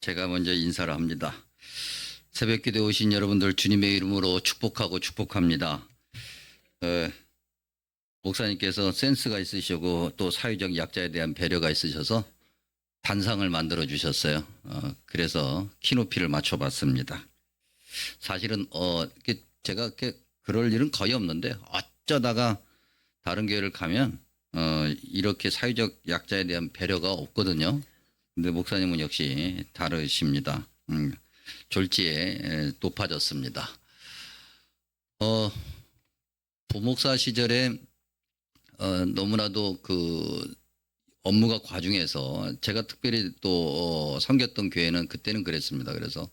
제가 먼저 인사를 합니다. 새벽기도에 오신 여러분들 주님의 이름으로 축복하고 축복합니다. 어, 목사님께서 센스가 있으시고 또 사회적 약자에 대한 배려가 있으셔서 단상을 만들어 주셨어요. 그래서 키높이를 맞춰봤습니다. 사실은 제가 그럴 일은 거의 없는데 어쩌다가 다른 교회를 가면 이렇게 사회적 약자에 대한 배려가 없거든요. 근데 목사님은 역시 다르십니다. 졸지에 높아졌습니다. 부목사 시절에 너무나도 그 업무가 과중해서 제가 특별히 또 섬겼던 교회는 그때는 그랬습니다. 그래서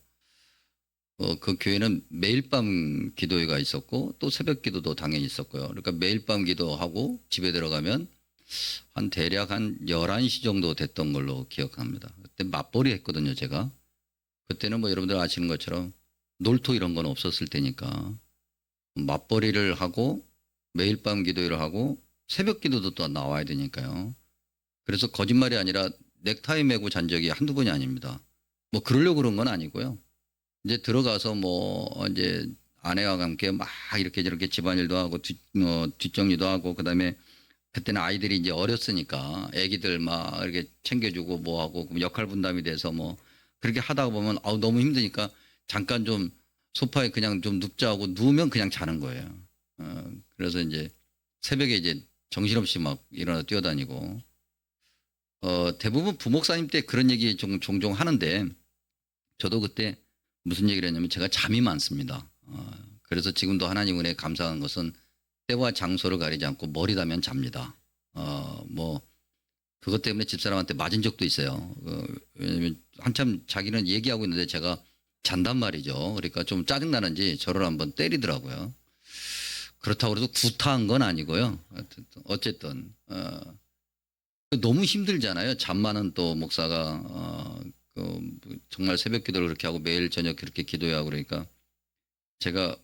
그 교회는 매일 밤 기도회가 있었고 또 새벽 기도도 당연히 있었고요. 그러니까 매일 밤 기도하고 집에 들어가면 대략 한 11시 정도 됐던 걸로 기억합니다. 그때 맞벌이 했거든요, 제가. 그때는 뭐 여러분들 아시는 것처럼 놀토 이런 건 없었을 테니까 맞벌이를 하고 매일 밤 기도를 하고 새벽 기도도 또 나와야 되니까요. 그래서 거짓말이 아니라 넥타이 메고 잔 적이 한두 번이 아닙니다. 뭐 그러려고 그런 건 아니고요. 이제 들어가서 뭐 이제 아내와 함께 막 이렇게 저렇게 집안일도 하고 뒷정리도 하고 그다음에 그때는 아이들이 이제 어렸으니까 애기들 막 이렇게 챙겨주고 뭐 하고 역할 분담이 돼서 뭐 그렇게 하다가 보면 너무 힘드니까 잠깐 좀 소파에 그냥 좀 눕자 하고 누우면 그냥 자는 거예요. 그래서 이제 새벽에 이제 정신없이 막 일어나 뛰어다니고 대부분 부목사님 때 그런 얘기 종종 하는데 저도 그때 무슨 얘기를 했냐면 제가 잠이 많습니다. 그래서 지금도 하나님 은혜에 감사한 것은 때와 장소를 가리지 않고 머리 다면 잡니다. 뭐 그것 때문에 집사람한테 맞은 적도 있어요. 왜냐면 한참 자기는 얘기하고 있는데 제가 잔단 말이죠. 그러니까 좀 짜증나는지 저를 한번 때리더라고요. 그렇다고 해서 구타한 건 아니고요. 어쨌든 너무 힘들잖아요. 잠 많은 또 목사가 정말 새벽 기도를 그렇게 하고 매일 저녁 그렇게 기도해야 하고 그러니까 제가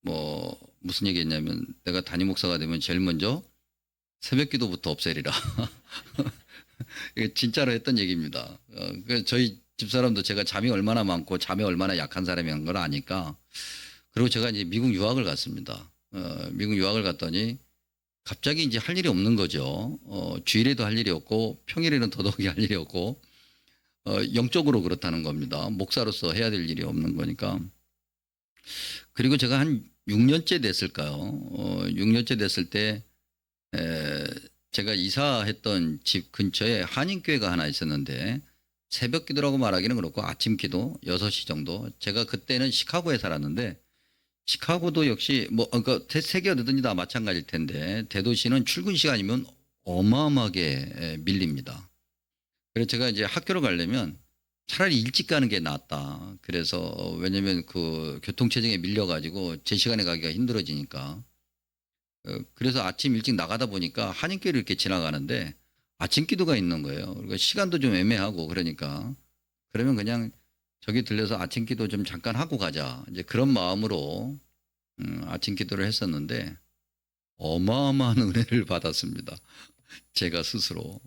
뭐 무슨 얘기했냐면 내가 담임 목사가 되면 제일 먼저 새벽 기도부터 없애리라. 이게 진짜로 했던 얘기입니다. 저희 집사람도 제가 잠이 얼마나 많고 잠이 얼마나 약한 사람인 걸 아니까 그리고 제가 이제 미국 유학을 갔습니다. 미국 유학을 갔더니 갑자기 이제 할 일이 없는 거죠. 주일에도 할 일이 없고 평일에는 더더욱이 할 일이 없고 영적으로 그렇다는 겁니다. 목사로서 해야 될 일이 없는 거니까. 그리고 제가 한 6년째 됐을까요? 6년째 됐을 때 제가 이사했던 집 근처에 한인교회가 하나 있었는데 새벽 기도라고 말하기는 그렇고 아침 기도 6시 정도. 제가 그때는 시카고에 살았는데 시카고도 역시 뭐 그러니까 세계 어디든지 다 마찬가지일 텐데 대도시는 출근 시간이면 어마어마하게 밀립니다. 그래서 제가 이제 학교를 가려면 차라리 일찍 가는 게 낫다. 그래서 왜냐면 그 교통체증에 밀려가지고 제 시간에 가기가 힘들어지니까. 그래서 아침 일찍 나가다 보니까 한인교회를 이렇게 지나가는데 아침 기도가 있는 거예요. 그리고 시간도 좀 애매하고 그러니까 그러면 그냥 저기 들려서 아침 기도 좀 잠깐 하고 가자. 이제 그런 마음으로 아침 기도를 했었는데 어마어마한 은혜를 받았습니다. 제가 스스로.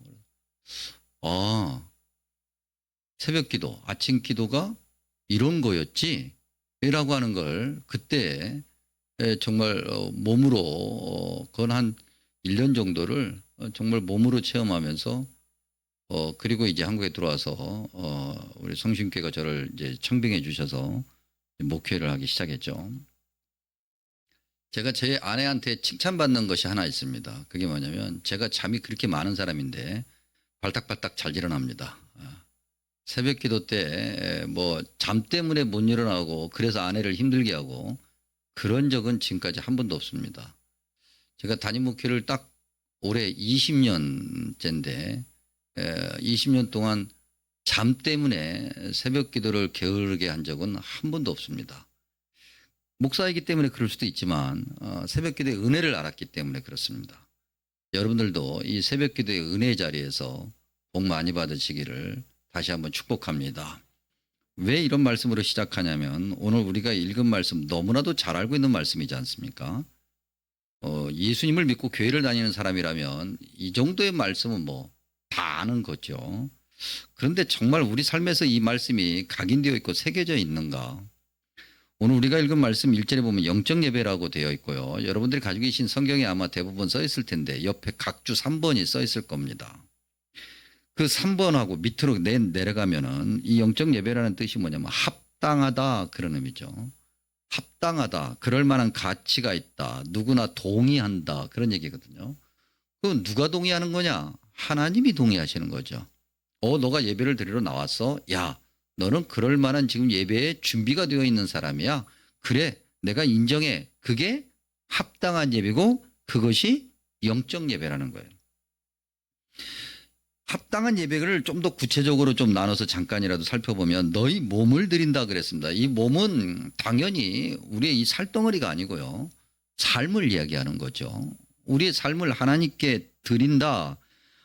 새벽 기도, 아침 기도가 이런 거였지? 라고 하는 걸 그때 정말 몸으로 그건 한 1년 정도를 정말 몸으로 체험하면서 그리고 이제 한국에 들어와서 우리 성심교회가 저를 이제 청빙해 주셔서 목회를 하기 시작했죠. 제가 제 아내한테 칭찬받는 것이 하나 있습니다. 그게 뭐냐면 제가 잠이 그렇게 많은 사람인데 발딱발딱 잘 일어납니다. 새벽 기도 때 뭐 잠 때문에 못 일어나고 그래서 아내를 힘들게 하고 그런 적은 지금까지 한 번도 없습니다. 제가 담임 목회를 딱 올해 20년째인데 20년 동안 잠 때문에 새벽 기도를 게으르게 한 적은 한 번도 없습니다. 목사이기 때문에 그럴 수도 있지만 새벽 기도의 은혜를 알았기 때문에 그렇습니다. 여러분들도 이 새벽 기도의 은혜 자리에서 복 많이 받으시기를 다시 한번 축복합니다. 왜 이런 말씀으로 시작하냐면 오늘 우리가 읽은 말씀 너무나도 잘 알고 있는 말씀이지 않습니까? 예수님을 믿고 교회를 다니는 사람이라면 이 정도의 말씀은 뭐 다 아는 거죠. 그런데 정말 우리 삶에서 이 말씀이 각인되어 있고 새겨져 있는가? 오늘 우리가 읽은 말씀 1절에 보면 영적 예배라고 되어 있고요. 여러분들이 가지고 계신 성경에 아마 대부분 써 있을 텐데 옆에 각주 3번이 써 있을 겁니다. 그 3번하고 밑으로 내려가면은 이 영적 예배라는 뜻이 뭐냐면 합당하다 그런 의미죠. 합당하다. 그럴 만한 가치가 있다. 누구나 동의한다. 그런 얘기거든요. 그건 누가 동의하는 거냐? 하나님이 동의하시는 거죠. 너가 예배를 드리러 나왔어? 야, 너는 그럴 만한 지금 예배에 준비가 되어 있는 사람이야. 그래, 내가 인정해. 그게 합당한 예배고 그것이 영적 예배라는 거예요. 합당한 예배를 좀 더 구체적으로 좀 나눠서 잠깐이라도 살펴보면 너희 몸을 드린다 그랬습니다. 이 몸은 당연히 우리의 이 살덩어리가 아니고요. 삶을 이야기하는 거죠. 우리의 삶을 하나님께 드린다.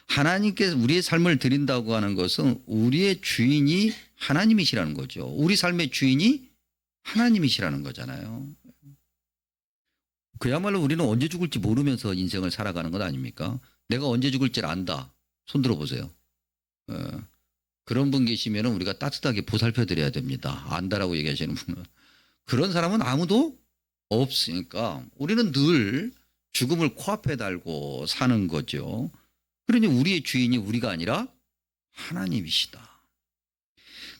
하나님께 우리의 삶을 드린다고 하는 것은 우리의 주인이 하나님이시라는 거죠. 우리 삶의 주인이 하나님이시라는 거잖아요. 그야말로 우리는 언제 죽을지 모르면서 인생을 살아가는 것 아닙니까? 내가 언제 죽을지를 안다. 손 들어보세요. 그런 분 계시면 우리가 따뜻하게 보살펴 드려야 됩니다. 안다라고 얘기하시는 분은. 그런 사람은 아무도 없으니까 우리는 늘 죽음을 코앞에 달고 사는 거죠. 그러니 우리의 주인이 우리가 아니라 하나님이시다.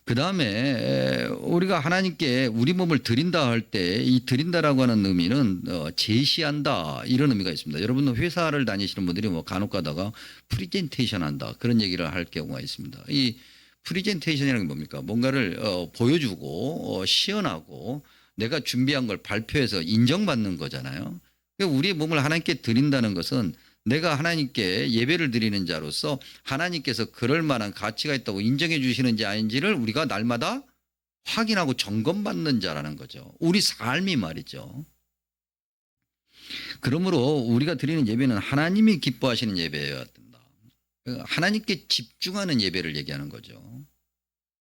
그 다음에 우리가 하나님께 우리 몸을 드린다 할 때 이 드린다라고 하는 의미는 제시한다 이런 의미가 있습니다. 여러분 회사를 다니시는 분들이 뭐 간혹 가다가 프리젠테이션 한다 그런 얘기를 할 경우가 있습니다. 이 프리젠테이션이라는 게 뭡니까? 뭔가를 보여주고 시연하고 내가 준비한 걸 발표해서 인정받는 거잖아요. 그러니까 우리의 몸을 하나님께 드린다는 것은 내가 하나님께 예배를 드리는 자로서 하나님께서 그럴 만한 가치가 있다고 인정해 주시는지 아닌지를 우리가 날마다 확인하고 점검받는 자라는 거죠. 우리 삶이 말이죠. 그러므로 우리가 드리는 예배는 하나님이 기뻐하시는 예배여야 된다. 하나님께 집중하는 예배를 얘기하는 거죠.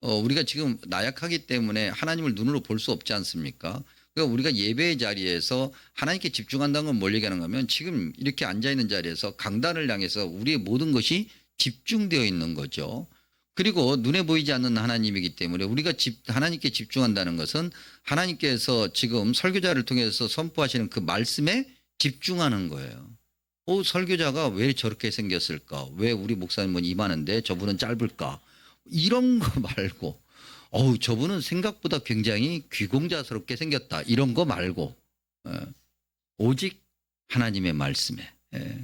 우리가 지금 나약하기 때문에 하나님을 눈으로 볼 수 없지 않습니까? 그러니까 우리가 예배의 자리에서 하나님께 집중한다는 건 뭘 얘기하는 거면 지금 이렇게 앉아있는 자리에서 강단을 향해서 우리의 모든 것이 집중되어 있는 거죠. 그리고 눈에 보이지 않는 하나님이기 때문에 우리가 하나님께 집중한다는 것은 하나님께서 지금 설교자를 통해서 선포하시는 그 말씀에 집중하는 거예요. 설교자가 왜 저렇게 생겼을까? 왜 우리 목사님은 이만한데 저분은 짧을까? 이런 거 말고 저분은 생각보다 굉장히 귀공자스럽게 생겼다. 이런 거 말고 오직 하나님의 말씀에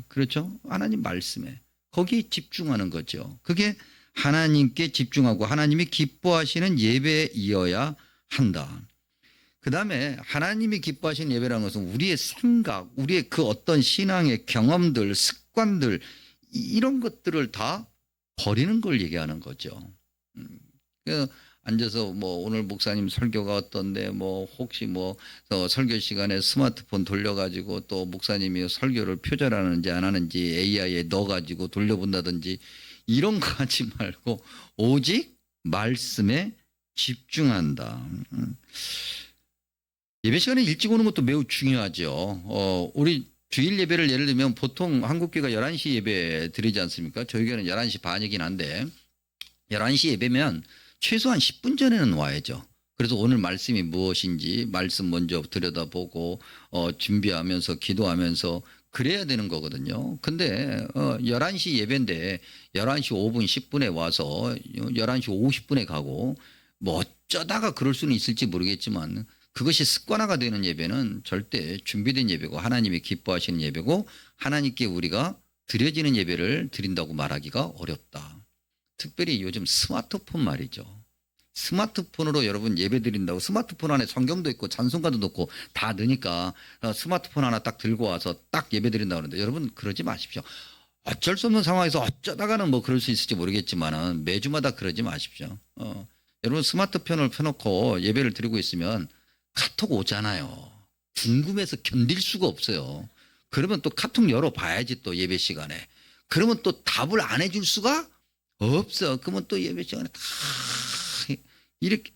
그렇죠? 하나님 말씀에 거기에 집중하는 거죠. 그게 하나님께 집중하고 하나님이 기뻐하시는 예배이어야 한다. 그 다음에 하나님이 기뻐하시는 예배라는 것은 우리의 생각, 우리의 그 어떤 신앙의 경험들, 습관들 이런 것들을 다 버리는 걸 얘기하는 거죠. 앉아서 뭐 오늘 목사님 설교가 어떤데 뭐 혹시 뭐 설교 시간에 스마트폰 돌려가지고 또 목사님이 설교를 표절하는지 안 하는지 AI에 넣어가지고 돌려본다든지 이런 거 하지 말고 오직 말씀에 집중한다. 예배 시간에 일찍 오는 것도 매우 중요하죠. 우리 주일 예배를 예를 들면 보통 한국교회가 11시 예배 드리지 않습니까? 저희 교회는 11시 반이긴 한데 11시 예배면 최소한 10분 전에는 와야죠. 그래서 오늘 말씀이 무엇인지 말씀 먼저 들여다보고 준비하면서 기도하면서 그래야 되는 거거든요. 근데 11시 예배인데 11시 5분 10분에 와서 11시 50분에 가고 뭐 어쩌다가 그럴 수는 있을지 모르겠지만 그것이 습관화가 되는 예배는 절대 준비된 예배고 하나님이 기뻐하시는 예배고 하나님께 우리가 드려지는 예배를 드린다고 말하기가 어렵다. 특별히 요즘 스마트폰 말이죠. 스마트폰으로 여러분 예배 드린다고 스마트폰 안에 성경도 있고 찬송가도 넣고 다 넣으니까 스마트폰 하나 딱 들고 와서 딱 예배 드린다고 하는데 여러분 그러지 마십시오. 어쩔 수 없는 상황에서 어쩌다가는 뭐 그럴 수 있을지 모르겠지만은 매주마다 그러지 마십시오. 여러분 스마트폰을 펴놓고 예배를 드리고 있으면 카톡 오잖아요. 궁금해서 견딜 수가 없어요. 그러면 또 카톡 열어봐야지 또 예배 시간에. 그러면 또 답을 안 해줄 수가 없어. 그러면 또 예배 시간에 다 이렇게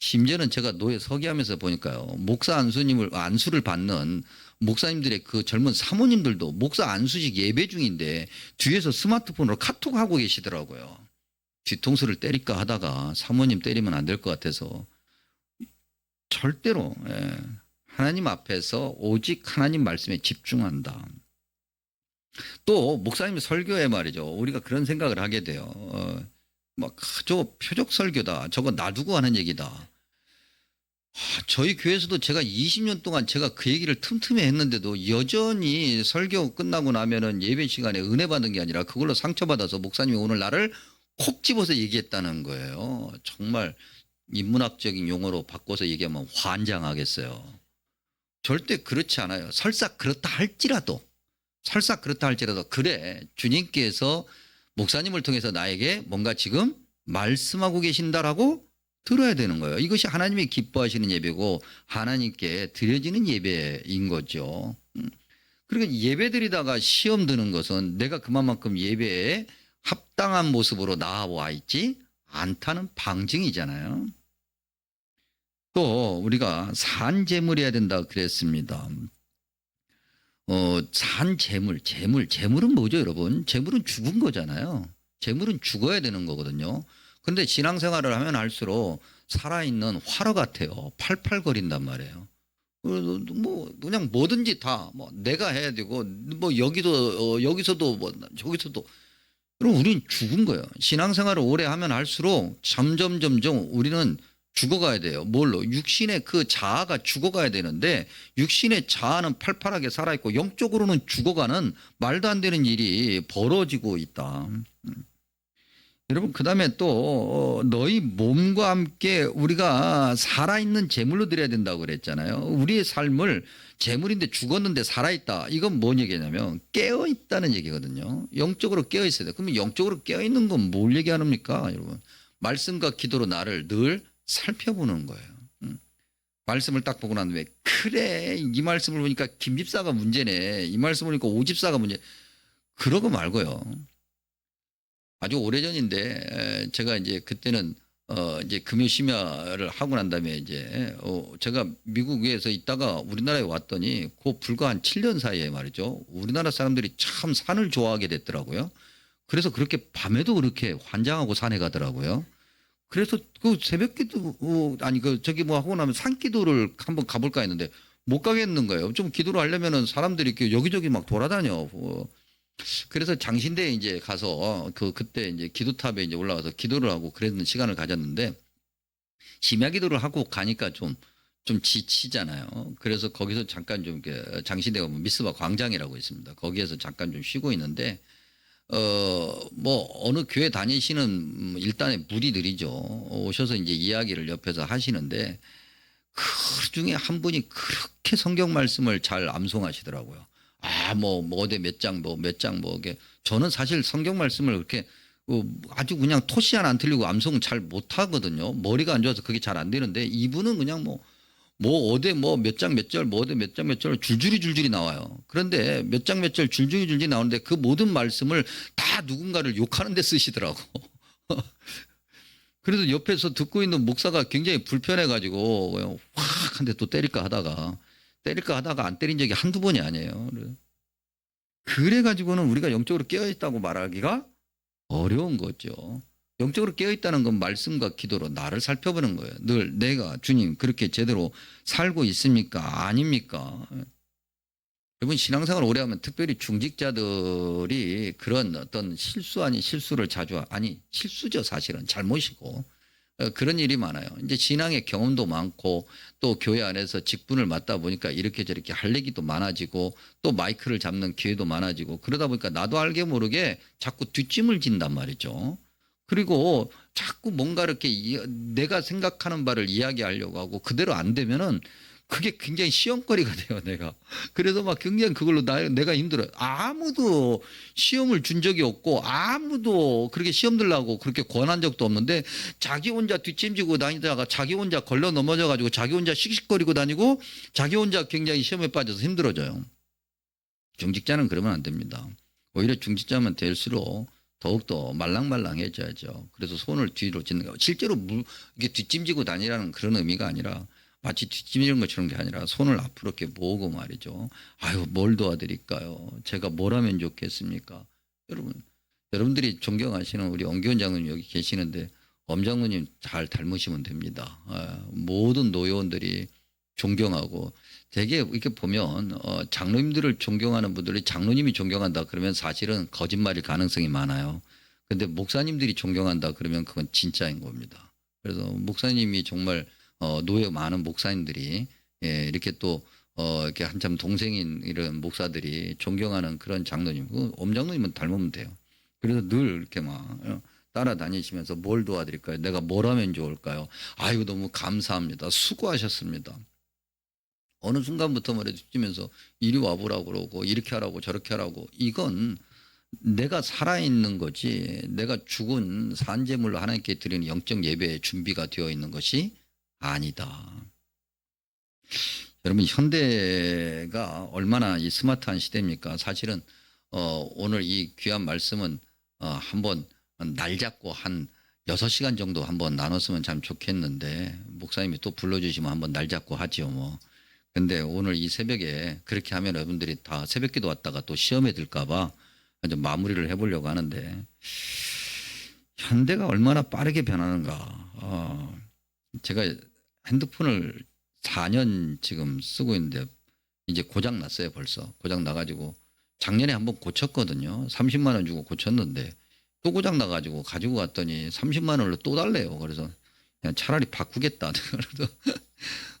심지어는 제가 노예 서기하면서 보니까요. 목사 안수를 받는 목사님들의 그 젊은 사모님들도 목사 안수식 예배 중인데 뒤에서 스마트폰으로 카톡하고 계시더라고요. 뒤통수를 때릴까 하다가 사모님 때리면 안 될 것 같아서 절대로 하나님 앞에서 오직 하나님 말씀에 집중한다. 또 목사님 설교에 말이죠. 우리가 그런 생각을 하게 돼요. 저 표적 설교다. 저거 놔두고 하는 얘기다. 저희 교회에서도 제가 20년 동안 제가 그 얘기를 틈틈이 했는데도 여전히 설교 끝나고 나면은 예배 시간에 은혜 받은 게 아니라 그걸로 상처받아서 목사님이 오늘 나를 콕 집어서 얘기했다는 거예요. 정말 인문학적인 용어로 바꿔서 얘기하면 환장하겠어요. 절대 그렇지 않아요. 설사 그렇다 할지라도 그래 주님께서 목사님을 통해서 나에게 뭔가 지금 말씀하고 계신다라고 들어야 되는 거예요. 이것이 하나님이 기뻐하시는 예배고 하나님께 드려지는 예배인 거죠. 그리고 예배 드리다가 시험 드는 것은 내가 그만큼 예배에 합당한 모습으로 나와 있지 않다는 방증이잖아요. 또 우리가 산재물해야 된다 그랬습니다. 재물은 뭐죠, 여러분? 재물은 죽은 거잖아요. 재물은 죽어야 되는 거거든요. 그런데 신앙생활을 하면 할수록 살아있는 화로 같아요. 팔팔거린단 말이에요. 그냥 뭐든지 다 내가 해야 되고 여기서도 저기서도 그럼 우리는 죽은 거예요. 신앙생활을 오래 하면 할수록 점점 우리는 죽어가야 돼요. 뭘로? 육신의 그 자아가 죽어가야 되는데 육신의 자아는 팔팔하게 살아있고 영적으로는 죽어가는 말도 안 되는 일이 벌어지고 있다. 여러분 그다음에 또 너희 몸과 함께 우리가 살아있는 재물로 드려야 된다고 그랬잖아요. 우리의 삶을 재물인데 죽었는데 살아있다. 이건 뭔 얘기냐면 깨어있다는 얘기거든요. 영적으로 깨어있어야 돼요. 그러면 영적으로 깨어있는 건 뭘 얘기합니까 여러분? 말씀과 기도로 나를 늘 살펴보는 거예요. 말씀을 딱 보고 난 다음에 그래 이 말씀을 보니까 김집사가 문제네. 이 말씀 보니까 오집사가 문제. 그러고 말고요. 아주 오래전인데 제가 이제 그때는 이제 금요 심야를 하고 난 다음에 이제 제가 미국에서 있다가 우리나라에 왔더니 그 불과 한 7년 사이에 말이죠. 우리나라 사람들이 참 산을 좋아하게 됐더라고요. 그래서 그렇게 밤에도 그렇게 환장하고 산에 가더라고요. 그래서 그 새벽 기도 저기 하고 나면 산 기도를 한번 가볼까 했는데 못 가겠는 거예요. 좀 기도를 하려면은 사람들이 이렇게 여기저기 막 돌아다녀. 그래서 장신대에 이제 가서 그때 이제 기도탑에 이제 올라가서 기도를 하고 그랬는 시간을 가졌는데 심야 기도를 하고 가니까 좀 지치잖아요. 그래서 거기서 잠깐 좀 이렇게 장신대가 미스바 광장이라고 있습니다. 거기에서 잠깐 좀 쉬고 있는데 어느 교회 다니시는 일단의 무리들이죠. 오셔서 이제 이야기를 옆에서 하시는데 그 중에 한 분이 그렇게 성경 말씀을 잘 암송하시더라고요. 어디 몇 장 이게 저는 사실 성경 말씀을 그렇게 아주 그냥 토시 하나 안 틀리고 암송 잘 못하거든요. 머리가 안 좋아서 그게 잘 안 되는데 이분은 그냥 어디 몇 장 몇 절 어디 몇 장 몇 절 줄줄이 나와요. 그런데 몇 장 몇 절 줄줄이 나오는데 그 모든 말씀을 다 누군가를 욕하는 데 쓰시더라고. 그래서 옆에서 듣고 있는 목사가 굉장히 불편해 가지고 그냥 확 한 대 또 때릴까 하다가 안 때린 적이 한두 번이 아니에요. 그래 가지고는 우리가 영적으로 깨어 있다고 말하기가 어려운 거죠. 영적으로 깨어있다는 건 말씀과 기도로 나를 살펴보는 거예요. 늘 내가 주님 그렇게 제대로 살고 있습니까? 아닙니까? 여러분 신앙생활 오래 하면 특별히 중직자들이 그런 어떤 실수 아닌 실수를 실수죠 사실은 잘못이고 그런 일이 많아요. 이제 신앙의 경험도 많고 또 교회 안에서 직분을 맡다 보니까 이렇게 저렇게 할 얘기도 많아지고 또 마이크를 잡는 기회도 많아지고 그러다 보니까 나도 알게 모르게 자꾸 뒷짐을 진단 말이죠. 그리고 자꾸 뭔가 이렇게 내가 생각하는 바를 이야기하려고 하고 그대로 안 되면은 그게 굉장히 시험거리가 돼요, 내가. 그래서 굉장히 그걸로 내가 힘들어요. 아무도 시험을 준 적이 없고 아무도 그렇게 시험 들라고 그렇게 권한 적도 없는데 자기 혼자 뒷짐지고 다니다가 자기 혼자 걸러 넘어져 가지고 자기 혼자 씩씩거리고 다니고 자기 혼자 굉장히 시험에 빠져서 힘들어져요. 중직자는 그러면 안 됩니다. 오히려 중직자면 될수록 더욱더 말랑말랑해져야죠. 그래서 손을 뒤로 짚는 거. 실제로 이게 뒷짐지고 다니라는 그런 의미가 아니라 마치 뒷짐지는 것처럼 게 아니라 손을 앞으로 이렇게 모으고 말이죠. 뭘 도와드릴까요? 제가 뭘 하면 좋겠습니까? 여러분 여러분들이 존경하시는 우리 엄기원 장로님 여기 계시는데 엄 장로님 잘 닮으시면 됩니다. 모든 노여원들이 존경하고 되게 이렇게 보면 장로님들을 존경하는 분들이 장로님이 존경한다 그러면 사실은 거짓말일 가능성이 많아요. 근데 목사님들이 존경한다 그러면 그건 진짜인 겁니다. 그래서 목사님이 정말 노예 많은 목사님들이 이렇게 또 이렇게 한참 동생인 이런 목사들이 존경하는 그런 장로님, 엄 장로님은 닮으면 돼요. 그래서 늘 이렇게 막 따라다니시면서 뭘 도와드릴까요? 내가 뭘 하면 좋을까요? 아유 너무 감사합니다. 수고하셨습니다. 어느 순간부터 말해주면서 이리 와보라고 그러고 이렇게 하라고 저렇게 하라고 이건 내가 살아있는 거지 내가 죽은 산재물로 하나님께 드리는 영적 예배의 준비가 되어 있는 것이 아니다. 여러분 현대가 얼마나 이 스마트한 시대입니까? 사실은 오늘 이 귀한 말씀은 한번 날 잡고 한 6시간 정도 한번 나눴으면 참 좋겠는데 목사님이 또 불러주시면 한번 날 잡고 하죠 뭐. 근데 오늘 이 새벽에 그렇게 하면 여러분들이 다 새벽기도 왔다가 또 시험에 들까봐 좀 마무리를 해보려고 하는데 현대가 얼마나 빠르게 변하는가. 제가 핸드폰을 4년 지금 쓰고 있는데 이제 고장 났어요 벌써. 고장 나가지고 작년에 한번 고쳤거든요. 30만 원 주고 고쳤는데 또 고장 나가지고 가지고 갔더니 30만 원을 또 달래요. 그래서 그냥 차라리 바꾸겠다.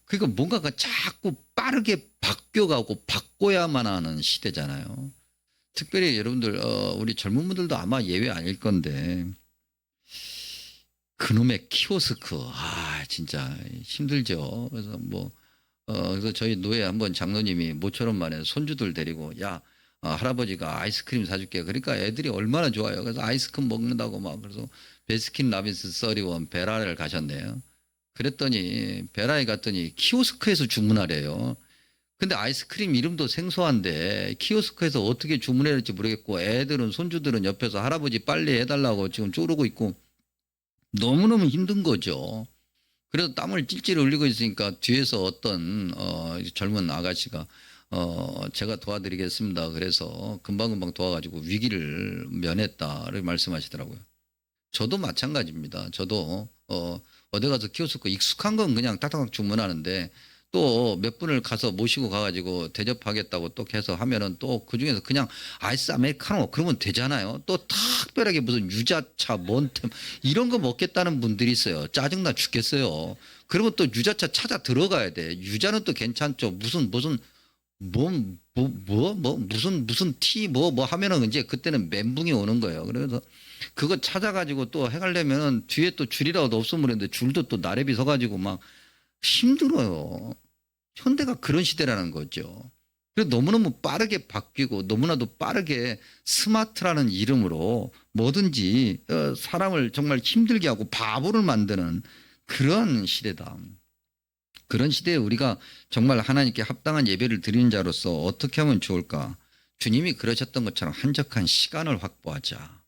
그러니까 뭔가가 자꾸 빠르게 바뀌어가고 바꿔야만 하는 시대잖아요. 특별히 여러분들 우리 젊은 분들도 아마 예외 아닐 건데 그놈의 키오스크 진짜 힘들죠. 그래서 그래서 저희 노예 한번 장로님이 모처럼 만에 손주들 데리고 할아버지가 아이스크림 사줄게. 그러니까 애들이 얼마나 좋아요. 그래서 아이스크림 먹는다고 막 그래서 베스킨 라빈스 31 베라를 가셨네요. 그랬더니 베라에 갔더니 키오스크에서 주문하래요. 근데 아이스크림 이름도 생소한데 키오스크에서 어떻게 주문해야 할지 모르겠고 애들은 손주들은 옆에서 할아버지 빨리 해달라고 지금 쪼르고 있고 너무너무 힘든 거죠. 그래서 땀을 찔찔 흘리고 있으니까 뒤에서 어떤 젊은 아가씨가 제가 도와드리겠습니다. 그래서 금방금방 도와가지고 위기를 면했다를 말씀하시더라고요. 저도 마찬가지입니다. 저도 어디 가서 키오스크 익숙한 건 그냥 딱딱 주문하는데 또 몇 분을 가서 모시고 가가지고 대접하겠다고 또 해서 하면은 또 그중에서 그냥 아이스 아메리카노 그러면 되잖아요. 또 특별하게 무슨 유자차 뭔템 이런 거 먹겠다는 분들이 있어요. 짜증나 죽겠어요. 그러면 또 유자차 찾아 들어가야 돼. 유자는 또 괜찮죠. 무슨 무슨 티 하면은 이제 그때는 멘붕이 오는 거예요. 그래서 그거 찾아가지고 또 해가려면은 뒤에 또 줄이라도 없으면 그랬는데 줄도 또 나래비 서가지고 막 힘들어요. 현대가 그런 시대라는 거죠. 그래서 너무너무 빠르게 바뀌고 너무나도 빠르게 스마트라는 이름으로 뭐든지 사람을 정말 힘들게 하고 바보를 만드는 그런 시대다. 그런 시대에 우리가 정말 하나님께 합당한 예배를 드리는 자로서 어떻게 하면 좋을까? 주님이 그러셨던 것처럼 한적한 시간을 확보하자.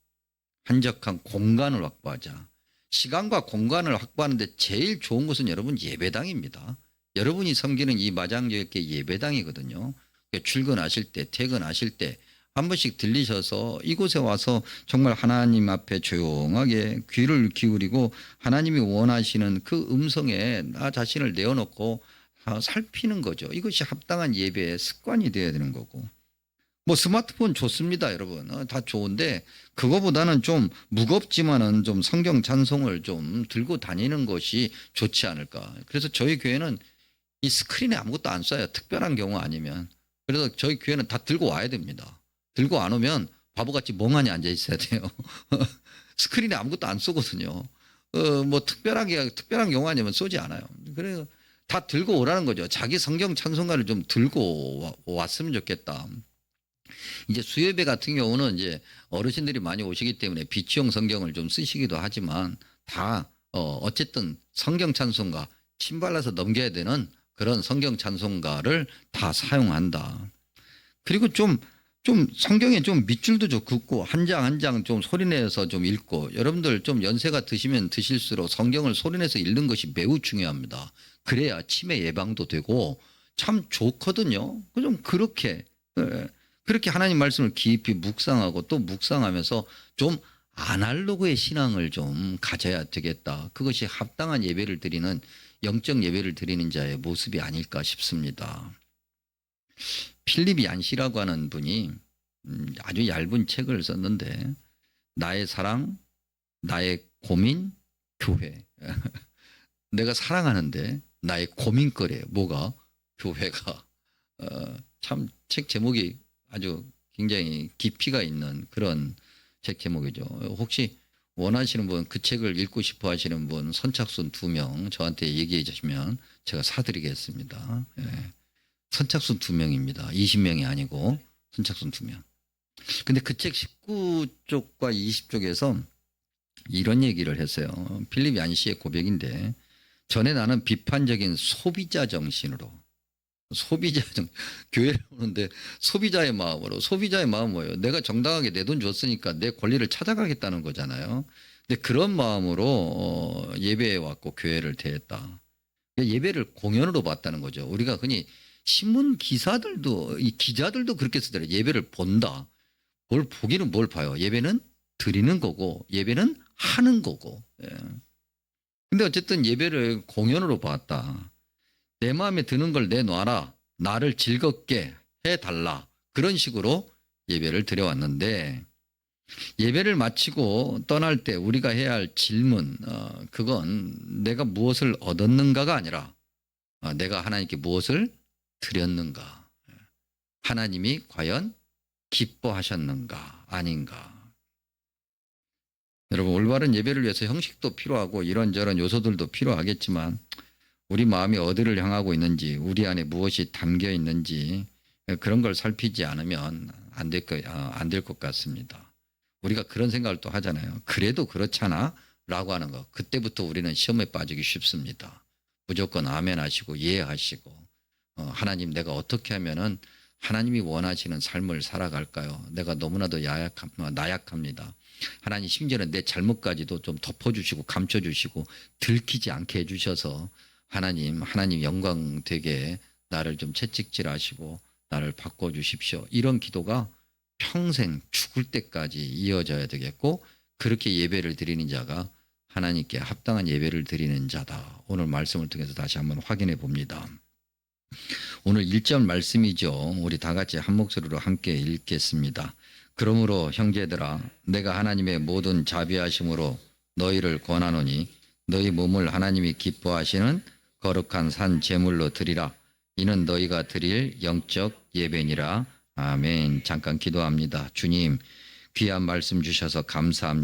한적한 공간을 확보하자. 시간과 공간을 확보하는데 제일 좋은 것은 여러분 예배당입니다. 여러분이 섬기는 이 마장교회 예배당이거든요. 출근하실 때 퇴근하실 때 한 번씩 들리셔서 이곳에 와서 정말 하나님 앞에 조용하게 귀를 기울이고 하나님이 원하시는 그 음성에 나 자신을 내어놓고 살피는 거죠. 이것이 합당한 예배의 습관이 되어야 되는 거고. 스마트폰 좋습니다, 여러분. 다 좋은데 그거보다는 좀 무겁지만은 좀 성경 찬송을 좀 들고 다니는 것이 좋지 않을까. 그래서 저희 교회는 이 스크린에 아무것도 안 써요. 특별한 경우 아니면. 그래서 저희 교회는 다 들고 와야 됩니다. 들고 안 오면 바보같이 멍하니 앉아 있어야 돼요. 스크린에 아무것도 안 쏘거든요. 특별한 경우 아니면 쏘지 않아요. 그래서 다 들고 오라는 거죠. 자기 성경 찬송가를 좀 들고 왔으면 좋겠다. 이제 수요예배 같은 경우는 이제 어르신들이 많이 오시기 때문에 비치용 성경을 좀 쓰시기도 하지만 다 어쨌든 성경 찬송가 침발라서 넘겨야 되는 그런 성경 찬송가를 다 사용한다. 그리고 좀 성경에 좀 밑줄도 좀 긋고 한 장 한 장 좀 소리내서 좀 읽고 여러분들 좀 연세가 드시면 드실수록 성경을 소리내서 읽는 것이 매우 중요합니다. 그래야 치매 예방도 되고 참 좋거든요. 좀 그렇게 그렇게 하나님 말씀을 깊이 묵상하고 또 묵상하면서 좀 아날로그의 신앙을 좀 가져야 되겠다. 그것이 합당한 예배를 드리는 영적 예배를 드리는 자의 모습이 아닐까 싶습니다. 필립 얀시라고 하는 분이 아주 얇은 책을 썼는데 나의 사랑, 나의 고민, 교회. 내가 사랑하는데 나의 고민거리에 뭐가? 교회가. 참 책 제목이 아주 굉장히 깊이가 있는 그런 책 제목이죠. 혹시 원하시는 분, 그 책을 읽고 싶어 하시는 분 선착순 2명 저한테 얘기해 주시면 제가 사드리겠습니다. 예. 선착순 2명입니다. 20명이 아니고 선착순 2명. 근데 그 책 19쪽과 20쪽에서 이런 얘기를 했어요. 필립 얀시의 고백인데, 전에 나는 비판적인 소비자 정신으로, 교회를 오는데 소비자의 마음으로, 소비자의 마음은 뭐예요? 내가 정당하게 내 돈 줬으니까 내 권리를 찾아가겠다는 거잖아요. 근데 그런 마음으로 예배에 왔고 교회를 대했다. 예배를 공연으로 봤다는 거죠. 우리가 흔히 신문 기사들도, 이 기자들도 그렇게 쓰더라고요. 예배를 본다. 뭘 보기는 뭘 봐요. 예배는 드리는 거고 예배는 하는 거고. 예. 근데 어쨌든 예배를 공연으로 봤다. 내 마음에 드는 걸 내놔라. 나를 즐겁게 해달라. 그런 식으로 예배를 드려왔는데, 예배를 마치고 떠날 때 우리가 해야 할 질문, 그건 내가 무엇을 얻었는가가 아니라 내가 하나님께 무엇을 드렸는가. 하나님이 과연 기뻐하셨는가 아닌가. 여러분, 올바른 예배를 위해서 형식도 필요하고 이런저런 요소들도 필요하겠지만 우리 마음이 어디를 향하고 있는지, 우리 안에 무엇이 담겨 있는지 그런 걸 살피지 않으면 안 될 것 같습니다. 우리가 그런 생각을 또 하잖아요. 그래도 그렇잖아 라고 하는 거. 그때부터 우리는 시험에 빠지기 쉽습니다. 무조건 아멘 하시고 예 하시고, 하나님 내가 어떻게 하면은 하나님이 원하시는 삶을 살아갈까요? 내가 너무나도 나약합니다. 하나님, 심지어는 내 잘못까지도 좀 덮어주시고 감춰주시고 들키지 않게 해주셔서 하나님 영광 되게 나를 좀 채찍질하시고 나를 바꿔주십시오. 이런 기도가 평생 죽을 때까지 이어져야 되겠고, 그렇게 예배를 드리는 자가 하나님께 합당한 예배를 드리는 자다. 오늘 말씀을 통해서 다시 한번 확인해 봅니다. 오늘 1절 말씀이죠. 우리 다 같이 한 목소리로 함께 읽겠습니다. 그러므로 형제들아, 내가 하나님의 모든 자비하심으로 너희를 권하노니 너희 몸을 하나님이 기뻐하시는 거룩한 산 제물로 드리라. 이는 너희가 드릴 영적 예배니라. 아멘. 잠깐 기도합니다. 주님, 귀한 말씀 주셔서 감사합니다.